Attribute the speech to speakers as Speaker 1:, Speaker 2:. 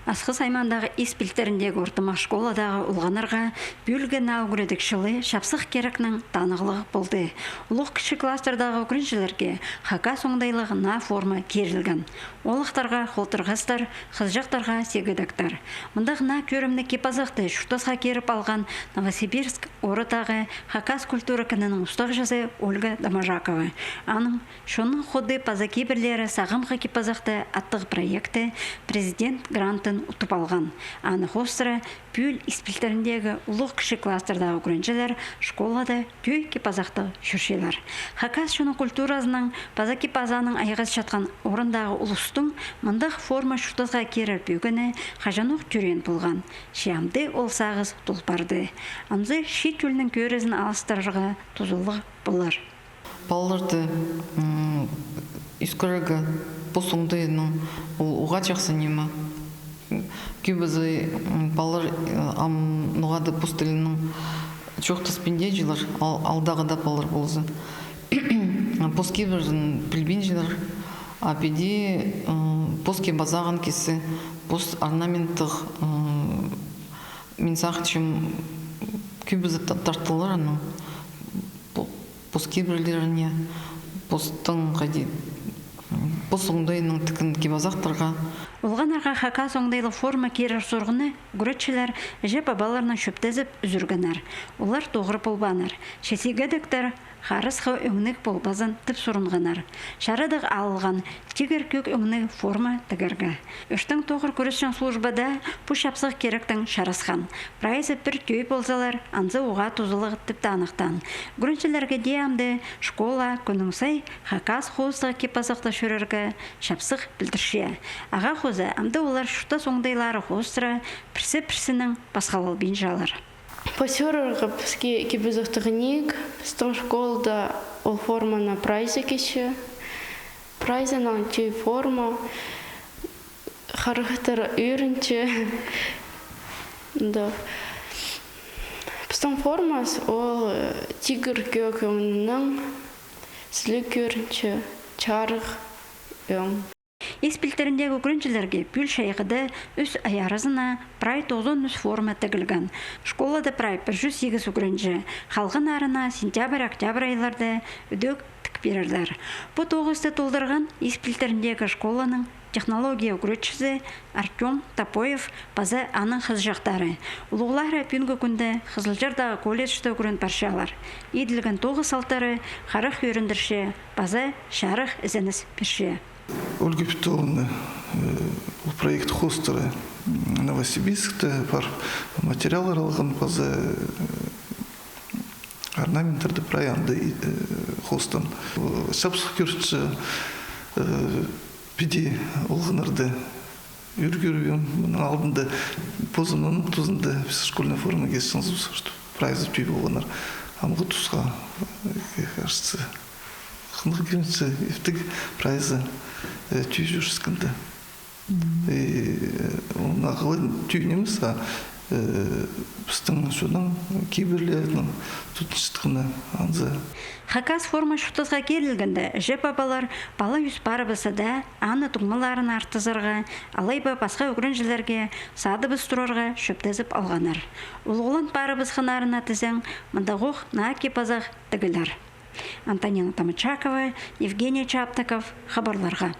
Speaker 1: Асқы саймандағы испилтеріндегі ортымақ школадағы ұлғанарға бүлген ауғыредік шылы шапсық керекнің танығылығы болды. Ұлық кіші кластердағы өкіріншілерге хака соңдайлығы на форма керілген. Олықтарға қолтырғыстар, қызжақтарға сегедіктар. Мұндағы на көрімні кепазақты шүтасға керіп алған Новосибирск орытағы хакас культура кінінің ұстақ жазы Ольга Дамажакова. Аның шоның ходы пазаки бірлері сағымға кепазақты аттығы проекті президент грантын ұтып алған. Аны хостыры пүл испилтеріндегі ұлық кіші кластердағы көрінчелер школада түй кепазақты жүршелер. Хакас шоның культурасының пазаки пазаның айғыз жатқан орындағы ұлыстың мұндақ форма шутазға керір бөгіні қажануқ түрен болған. Шиамды олсағыз тұлпарды. Анзы ши түлінің көрізін алыстырырға тұзылығы болар.
Speaker 2: Балаларды искорага посуңдайының уға жақсы нема. Күбізі балалар нұғады постелінің чоқты спенде жылар, алдағыда балалар болызы. Поске бірін білбен жылар, апеде поске базаған кесі, пос орнаменттық мен сақытшым күбізі тартылар аның. Поске бірлеріне, постың қайде, посуңдайының тікін кебазақтарға.
Speaker 1: Олғанарға хака соңдайлы форма керір сұрғыны күретшілер жеп абаларына шөптезіп үзіргінар. Олар тоғыр болбанар. Шесегедіктер қарысқы өңнік болбазын тіп сұрынғанар. Шарадық алылған тигір көк өңнік форма тігіргі. Үштің тоғыр көрісшін службада бұ шапсық керектің шарасқан. Прайзы бір түй болзалар, анзы оға тұзылығы тіпті анықтан. Күріншілерге деямды школа күніңсай хакас қоғыстығы кепазықты шөріргі шапсық білдірше. Аға қозы, амды олар шұта соңдайлары қоғыстыра пірсі-пірсінің басқалыл бен жалар.
Speaker 3: Посерерға бізге кебізіқтігінек, біздің школда ол формана прайзы кеші. Прайзынан түй форма, харықтары үйрінші. Біздің формас ол тигір көк өңінің сілі көрінші, чарық өң.
Speaker 1: Испилтеріндегі күріншілерге бүл шайғыды үс аярызына прай 90 форма тігілген. Школада прай 108 күрінші. Халғын арына сентябрь-октябрь айларды үдөк тік берілдер. Бұ 9-ті толдырған испилтеріндегі школаның технология күретшісі Артем Топоев базы аның қызжақтары. Ұлғылары пүнгі күнді Қызылжардағы колледжді көрін паршалар. Еділген 9 салтары қарық өріндірше, базы шарық ізініс перше.
Speaker 4: Ольга Петровна, проект хостера Новосибирскте бар материалдар алған база орнаменттарды праянды хостан. Шапсық көрші пиде олғынарды үргеруем. Мұның алдында позымның тұзында школьная форма кесіңіз, что прайзы түй болғанар. Амғы тұсқа кажется қынғы керінше ефтік прайзы түй жүріскінді. Оны ғылы түйінеміз, біздің шоның кейбірлерінің тұтыншытқыны анзы.
Speaker 1: Хакас форма шутызға керілгінді жеп абалар бала үз бары бісіді аны тұңмаларын артызырға, алайба басқа өкіріншілерге сады біз тұрарға шөптезіп алғанар. Ұлғылан бары біз қынарына тізен мұндағуқ на кепазақ тігілер. Антонина Тамычакова, Евгений Чаптаков, хабарларға.